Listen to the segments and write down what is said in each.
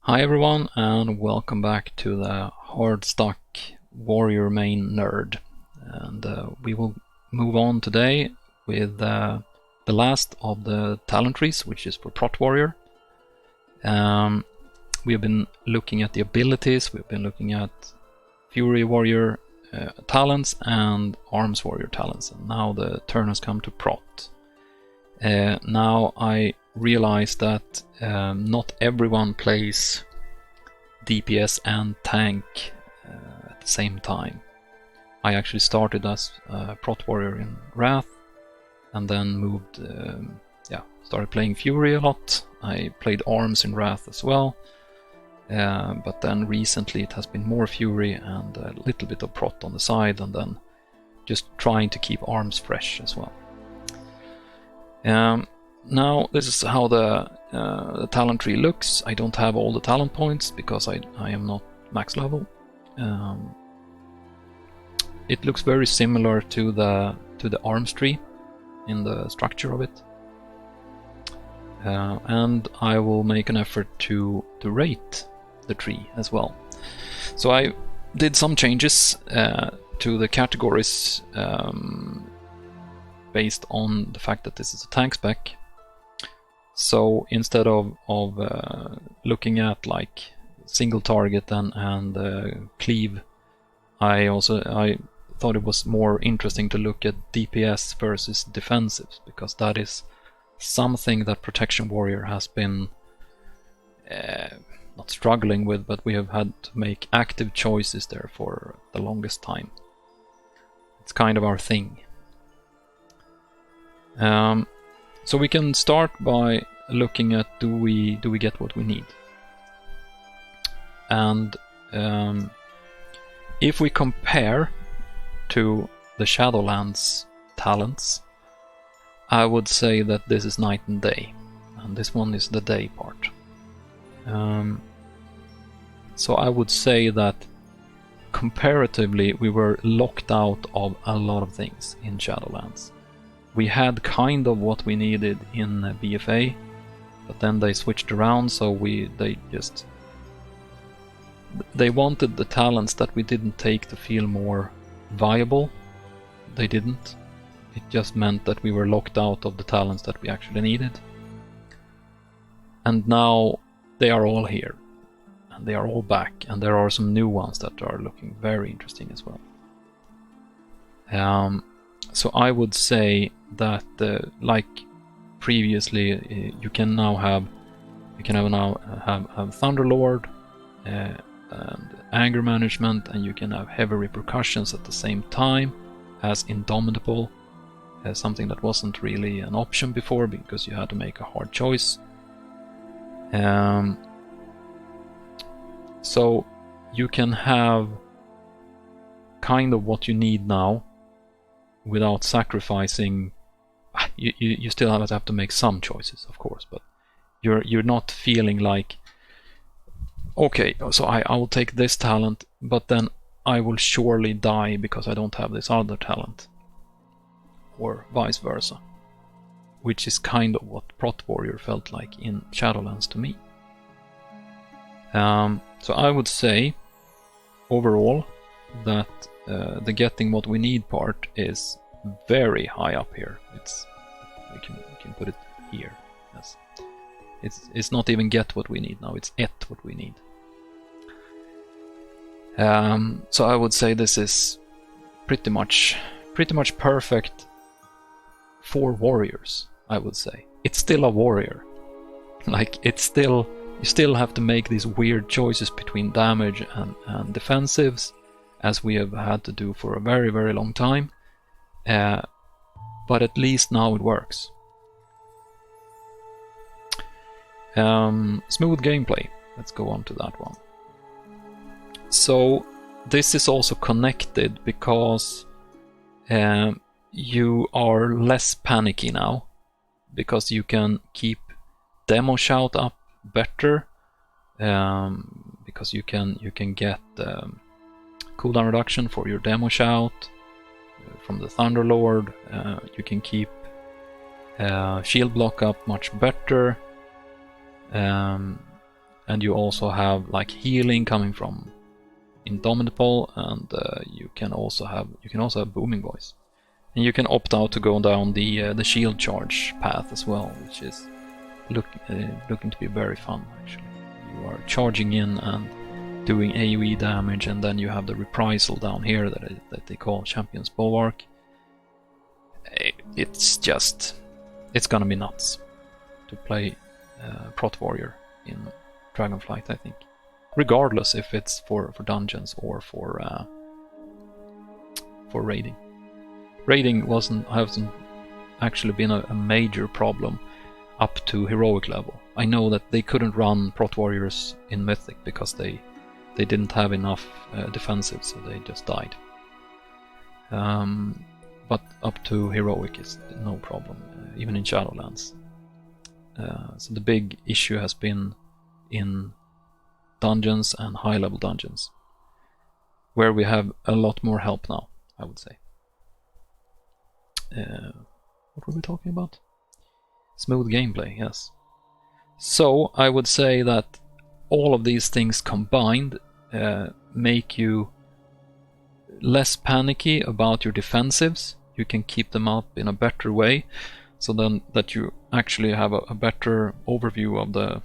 Hi everyone, and welcome back to the Hardstock Warrior main nerd. And we will move on today with the last of the talent trees, which is for Prot Warrior. We have been looking at the abilities, we've been looking at Fury Warrior talents and Arms Warrior talents, and now the turn has come to Prot. Now I realize that not everyone plays DPS and tank at the same time. I actually started as Prot Warrior in Wrath and then moved, started playing Fury a lot. I played Arms in Wrath as well, but then recently it has been more Fury and a little bit of Prot on the side, and then just trying to keep Arms fresh as well. Now this is how the talent tree looks. I don't have all the talent points because I am not max level. It looks very similar to the arms tree in the structure of it, and I will make an effort to rate the tree as well. So I did some changes to the categories based on the fact that this is a tank spec. So instead of looking at like single target and cleave, I thought it was more interesting to look at DPS versus defensives, because that is something that Protection Warrior has been not struggling with, but we have had to make active choices there for the longest time. It's kind of our thing. So we can start by looking at do we get what we need, and if we compare to the Shadowlands talents, I would say that this is night and day, and this one is the day part. So I would say that comparatively we were locked out of a lot of things in Shadowlands. We had kind of what we needed in BFA, but then they switched around, so they wanted the talents that we didn't take to feel more viable. They didn't. It just meant that we were locked out of the talents that we actually needed. And now they are all here, and they are all back, and there are some new ones that are looking very interesting as well. So I would say that, like previously, you can now have Thunderlord and anger management, and you can have heavy repercussions at the same time as Indomitable, something that wasn't really an option before because you had to make a hard choice. So you can have kind of what you need now without sacrificing. You still have to make some choices, of course, but you're not feeling like, okay, so I will take this talent, but then I will surely die because I don't have this other talent, or vice versa, which is kind of what Prot Warrior felt like in Shadowlands to me. So I would say overall that the getting what we need part is very high up here. We can put it here. Yes, it's not even get what we need now. It's et what we need. So I would say this is pretty much perfect for warriors. I would say it's still a warrior. Like you still have to make these weird choices between damage and defensives, as we have had to do for a very, very long time. But at least now it works. Smooth gameplay. Let's go on to that one. So this is also connected because you are less panicky now, because you can keep demo shout up better, because you can get cooldown reduction for your demo shout from the Thunderlord. You can keep shield block up much better. and you also have like healing coming from Indomitable, and you can also have Booming Voice, and you can opt out to go down the shield charge path as well, which is looking to be very fun actually. You are charging in and doing AoE damage, and then you have the reprisal down here that they call Champion's Bulwark. It's gonna be nuts to play Prot Warrior in Dragonflight, I think. Regardless if it's for dungeons or for raiding. Raiding hasn't actually been a major problem up to heroic level. I know that they couldn't run Prot Warriors in Mythic because they didn't have enough defensive, so they just died. But up to heroic is no problem, even in Shadowlands. So the big issue has been in dungeons and high-level dungeons, where we have a lot more help now, I would say. What were we talking about? Smooth gameplay, yes. So I would say that all of these things combined make you less panicky about your defensives. You can keep them up in a better way, so then that you actually have a better overview of the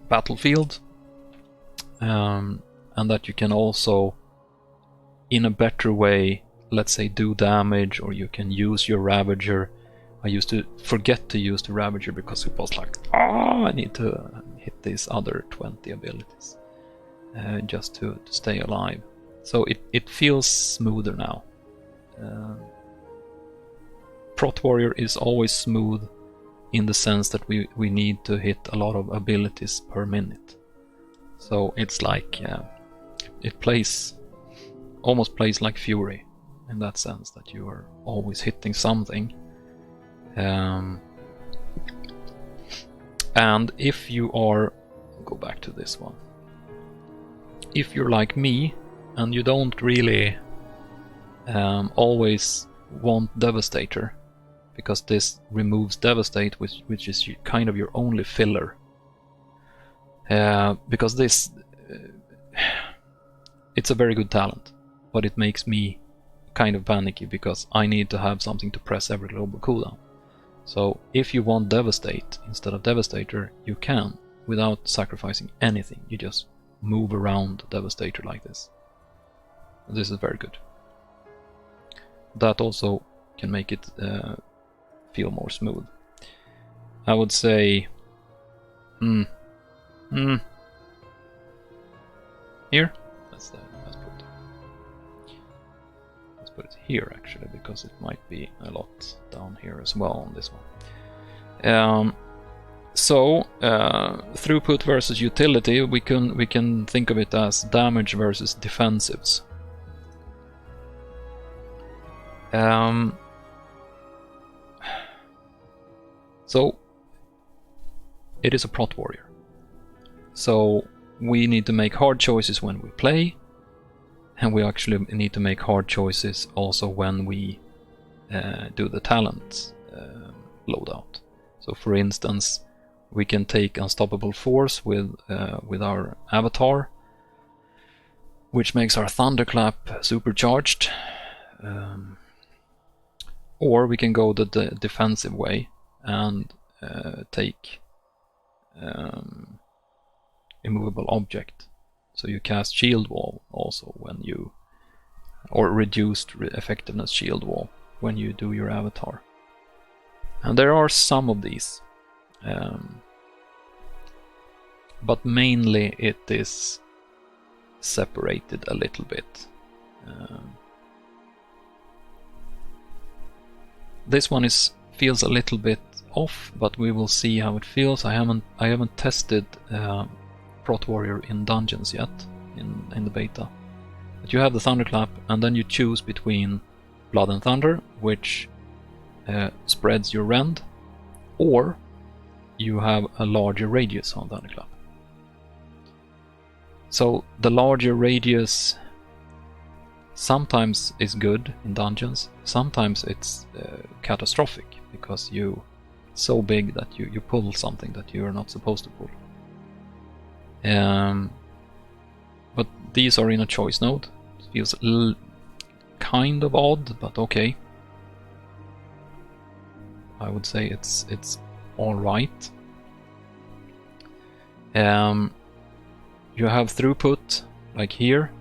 battlefield, and that you can also, in a better way, let's say, do damage, or you can use your Ravager. I used to forget to use the Ravager because it was like, I need to hit these other 20 abilities just to stay alive. So it feels smoother now. Prot Warrior is always smooth in the sense that we need to hit a lot of abilities per minute. So it's like it almost plays like Fury in that sense, that you are always hitting something. And if you are, go back to this one, if you're like me and you don't really always want Devastator, because this removes Devastate, which is kind of your only filler, because this it's a very good talent, but it makes me kind of panicky because I need to have something to press every global cooldown. So if you want Devastate instead of Devastator, you can, without sacrificing anything. You just move around Devastator like this. This is very good. That also can make it feel more smooth. I would say here. Let's put it here actually, because it might be a lot down here as well on this one. Throughput versus utility, we can think of it as damage versus defensives. So it is a Prot Warrior. So we need to make hard choices when we play, and we actually need to make hard choices also when we do the talent loadout. So for instance, we can take Unstoppable Force with our avatar, which makes our Thunderclap supercharged. Or we can go the defensive way and take Immovable Object. So you cast Shield Wall also when you, or reduced effectiveness Shield Wall when you do your avatar. And there are some of these, but mainly it is separated a little bit. This one feels a little bit off, but we will see how it feels. I haven't tested Prot Warrior in dungeons yet in the beta. But you have the Thunderclap, and then you choose between Blood and Thunder, which spreads your rend, or you have a larger radius on Thunderclap. So the larger radius sometimes is good in dungeons, sometimes it's catastrophic, because it's so big that you pull something that you are not supposed to pull. But these are in a choice node. It feels kind of odd, but okay. I would say it's all right. You have throughput, like here,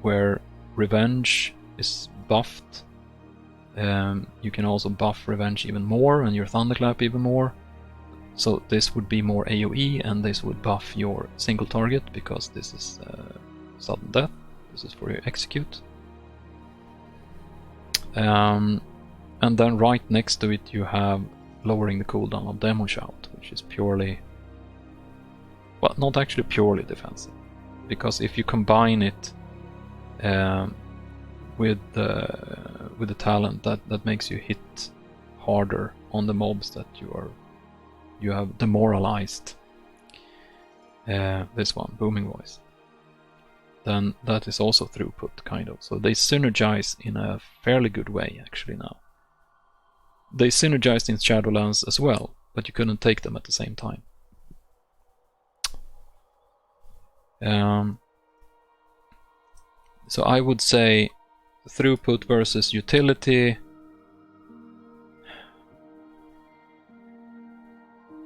where revenge is buffed. You can also buff revenge even more and your thunderclap even more. So this would be more AoE, and this would buff your single target, because this is sudden death. This is for your execute. And then right next to it you have lowering the cooldown of Demo Shout, which is purely, well, not actually purely defensive, because if you combine it with the talent, that makes you hit harder on the mobs that you have demoralized. This one, Booming Voice. Then that is also throughput, kind of. So they synergize in a fairly good way, actually, now. They synergized in Shadowlands as well, but you couldn't take them at the same time. So I would say throughput versus utility.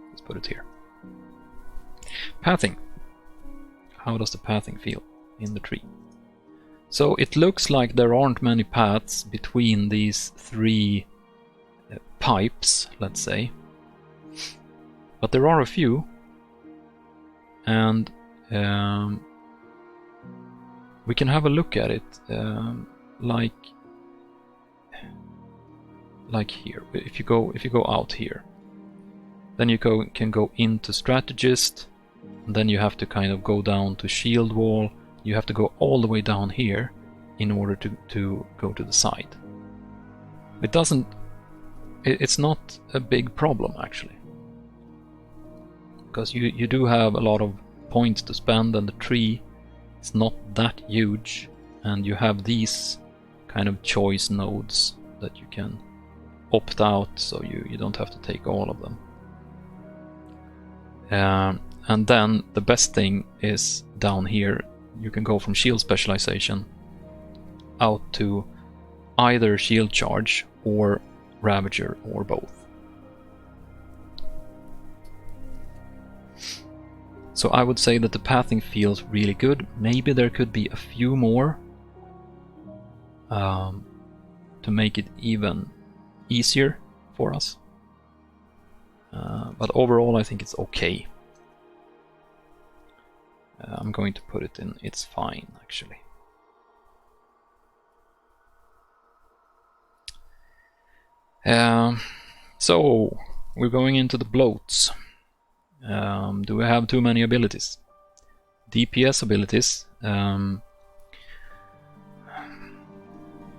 Let's put it here. Pathing. How does the pathing feel in the tree? So it looks like there aren't many paths between these three pipes, let's say, but there are a few, and we can have a look at it, like here. If you go out here, then you can go into strategist, and then you have to kind of go down to shield wall. You have to go all the way down here in order to go to the side. It's not a big problem, actually, because you do have a lot of points to spend, and the tree is not that huge, and you have these kind of choice nodes that you can opt out, so you don't have to take all of them. And then the best thing is down here. You can go from shield specialization out to either shield charge or Ravager, or both. So I would say that the pathing feels really good. Maybe there could be a few more to make it even easier for us. But overall I think it's okay. I'm going to put it in it's fine, actually. So we're going into the bloats. Do we have too many abilities? DPS abilities.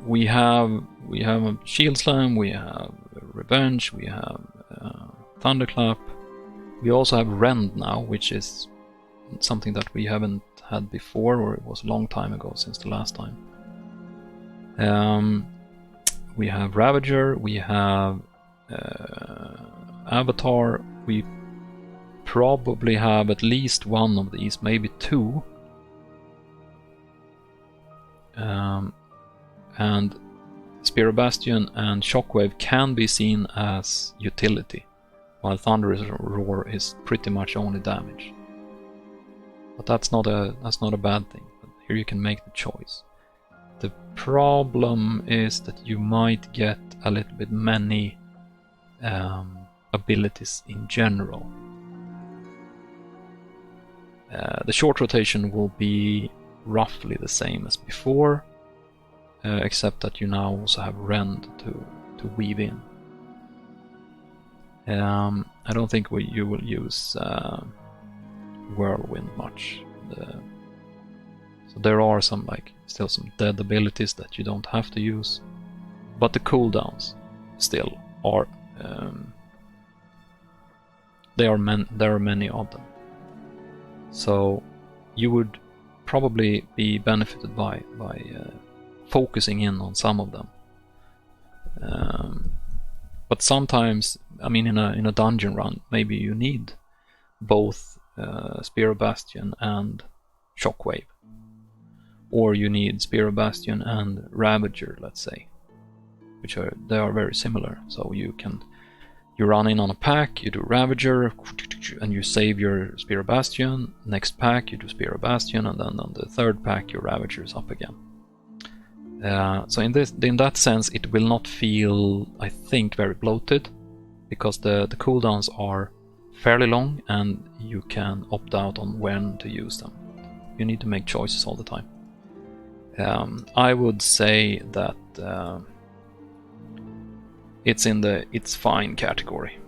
We have a Shield Slam, we have Revenge, we have Thunderclap. We also have Rend now, which is something that we haven't had before, or it was a long time ago since the last time. We have Ravager, we have Avatar. We probably have at least one of these, maybe two. And Spear of Bastion and Shockwave can be seen as utility, while Thunderous Roar is pretty much only damage. But that's not a bad thing. But here you can make the choice. The problem is that you might get a little bit many abilities in general. The short rotation will be roughly the same as before, except that you now also have Rend to weave in. I don't think you will use Whirlwind much. So there are still some dead abilities that you don't have to use, but the cooldowns still are. There are many of them. So you would probably be benefited by focusing in on some of them. But sometimes, I mean, in a dungeon run, maybe you need both Spear of Bastion and Shockwave. Or you need Spear of Bastion and Ravager, let's say, they are very similar. So you run in on a pack, you do Ravager, and you save your Spear of Bastion. Next pack you do Spear of Bastion, and then on the third pack your Ravager is up again. So in that sense it will not feel, I think, very bloated, because the cooldowns are fairly long and you can opt out on when to use them. You need to make choices all the time. I would say that it's in the it's fine category.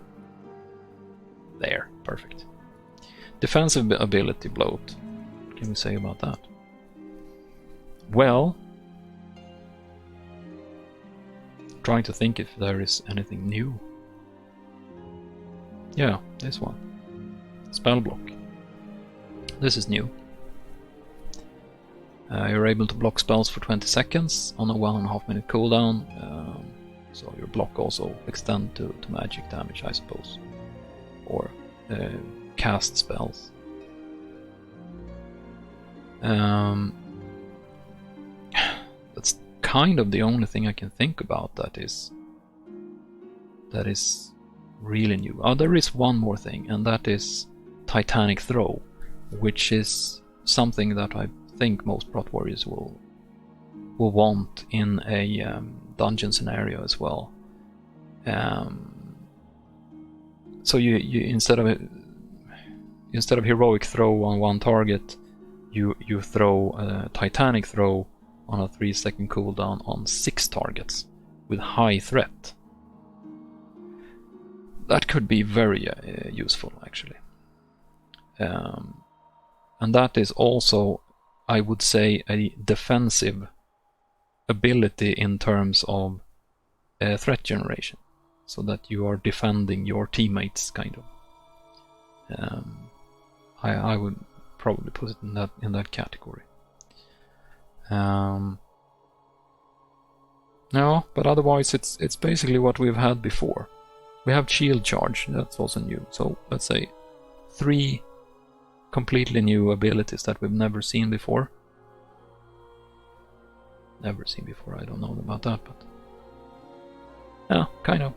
There, perfect. Defensive ability bloat. What can we say about that? Well, trying to think if there is anything new. Yeah, this one. Spell block. This is new. You're able to block spells for 20 seconds on a 1.5 minute cooldown. So your block also extend to magic damage, I suppose. Or cast spells. That's kind of the only thing I can think about that is really new. Oh, there is one more thing, and that is Titanic Throw, which is something that I think most Prot warriors will want in a dungeon scenario as well. So you instead of heroic throw on one target, you throw a Titanic Throw on a 3-second cooldown on 6 targets with high threat. That could be very useful, actually. And that is also, I would say, a defensive ability in terms of threat generation, so that you are defending your teammates, kind of. I would probably put it in that category. No, but otherwise it's basically what we've had before. We have shield charge, that's also new. So let's say 3 completely new abilities that we've never seen before. Never seen before, I don't know about that, but yeah, kind of.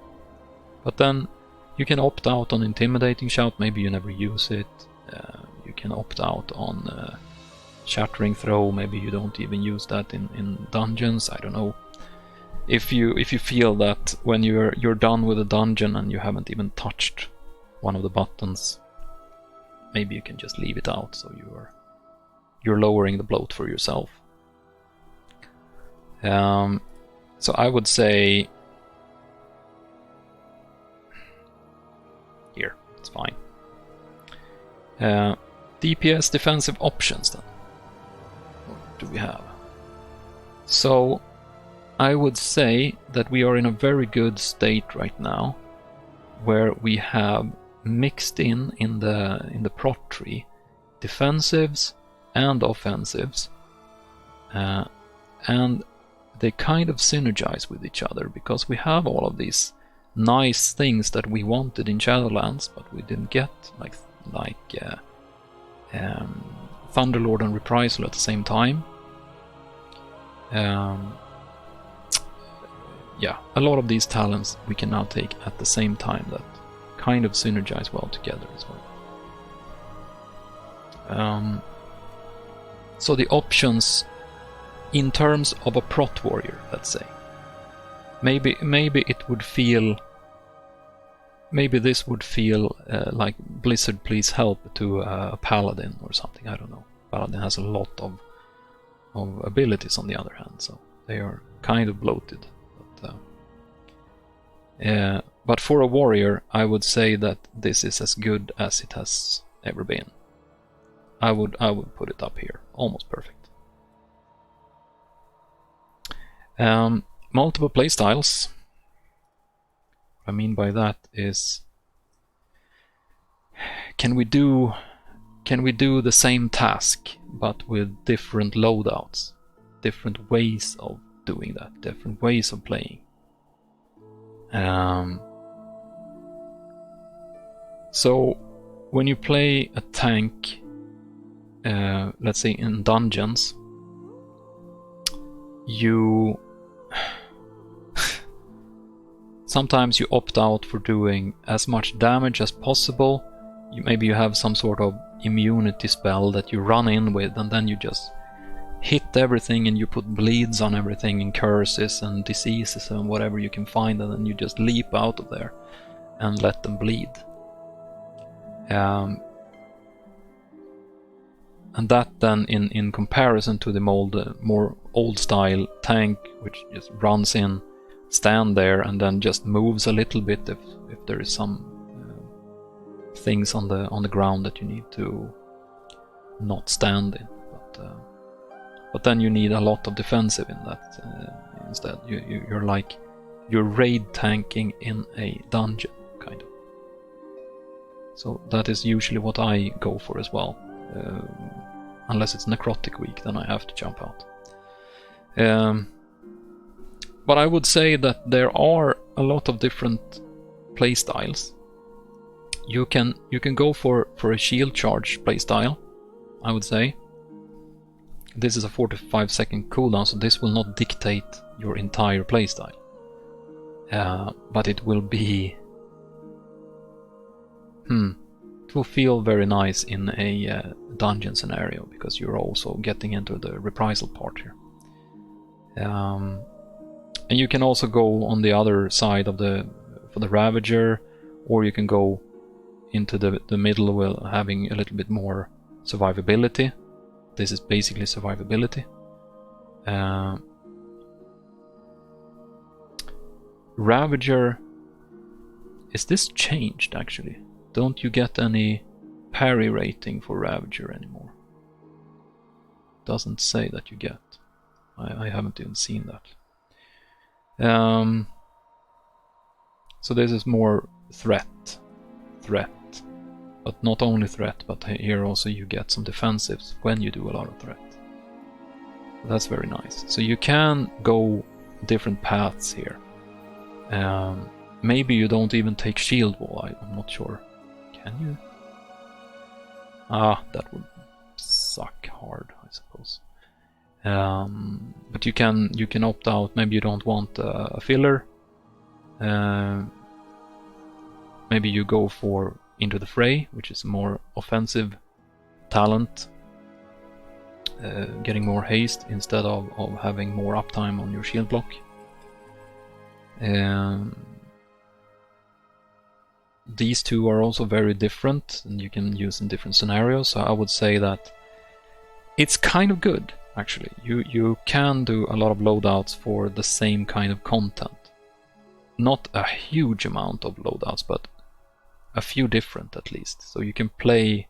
But then you can opt out on Intimidating Shout, maybe you never use it. You can opt out on Shattering Throw, maybe you don't even use that in dungeons, I don't know. If you feel that when you're done with a dungeon and you haven't even touched one of the buttons, maybe you can just leave it out, so you're lowering the bloat for yourself. So I would say here, it's fine. DPS defensive options then. What do we have? So I would say that we are in a very good state right now, where we have mixed in the Prot tree defensives and offensives, and they kind of synergize with each other, because we have all of these nice things that we wanted in Shadowlands but we didn't get, like Thunderlord and Reprisal at the same time. Yeah, a lot of these talents we can now take at the same time that kind of synergize well together as well. So the options in terms of a Prot warrior, let's say, maybe it would feel, maybe this would feel like Blizzard please help to a paladin or something, I don't know. Paladin has a lot of abilities on the other hand, so they are kind of bloated. But for a warrior, I would say that this is as good as it has ever been. I would put it up here, almost perfect. Multiple playstyles. What I mean by that is, can we do the same task but with different loadouts, different ways of doing that, different ways of playing? So when you play a tank, let's say in dungeons, you sometimes you opt out for doing as much damage as possible. Maybe you have some sort of immunity spell that you run in with, and then you just hit everything and you put bleeds on everything and curses and diseases and whatever you can find, and then you just leap out of there and let them bleed. And that then in comparison to the more old style tank, which just runs in, stand there, and then just moves a little bit if there is some things on the ground that you need to not stand in. But then you need a lot of defensive in that instead. You're raid tanking in a dungeon, kind of. So that is usually what I go for as well. Unless it's necrotic week, then I have to jump out. But I would say that there are a lot of different playstyles. You can go for a shield charge playstyle, I would say. This is a 45-second cooldown, so this will not dictate your entire playstyle. But it will be... It will feel very nice in a dungeon scenario, because you're also getting into the reprisal part here. And you can also go on the other side of for the Ravager, or you can go into the middle while having a little bit more survivability. This is basically survivability. Ravager, is this changed actually? Don't you get any parry rating for Ravager anymore? Doesn't say that you get. I haven't even seen that. So this is more threat, but not only threat, but here also you get some defensives when you do a lot of threat. That's very nice. So you can go different paths here. Maybe you don't even take shield wall, I'm not sure. Can you? That would suck hard, I suppose. But you can opt out. Maybe you don't want a filler. Maybe you go for Into the Fray, which is a more offensive talent, getting more haste instead of having more uptime on your shield block. These two are also very different, and you can use in different scenarios. So I would say that it's kind of good, actually. You can do a lot of loadouts for the same kind of content. Not a huge amount of loadouts, but a few different at least. So you can play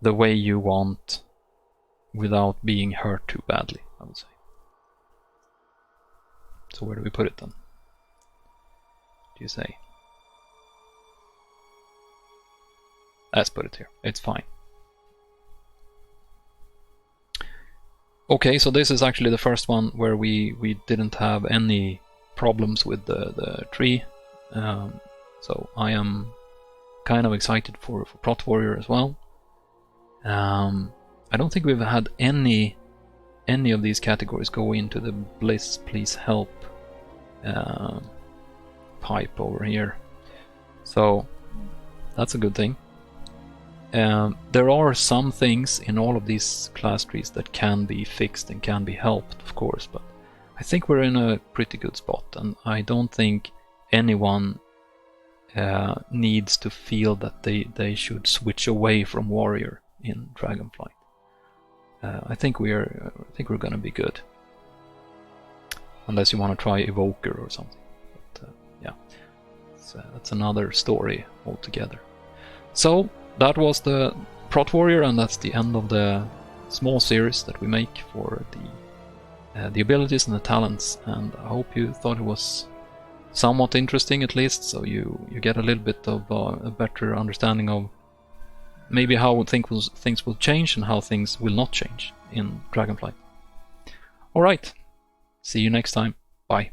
the way you want without being hurt too badly, I would say. So where do we put it then? What do you say? Let's put it here. It's fine. Okay, so this is actually the first one where we didn't have any problems with the tree. So I am kind of excited for Prot Warrior as well. I don't think we've had any of these categories go into the Bliss Please Help pipe over here. So that's a good thing. There are some things in all of these class trees that can be fixed and can be helped, of course, but I think we're in a pretty good spot, and I don't think anyone needs to feel that they should switch away from Warrior in Dragonflight. I think we're gonna be good, unless you want to try Evoker or something. But yeah, that's another story altogether. So that was the Prot Warrior, and that's the end of the small series that we make for the abilities and the talents. And I hope you thought it was somewhat interesting, at least, so you get a little bit of a better understanding of maybe how things will change and how things will not change in Dragonflight. Alright, see you next time. Bye.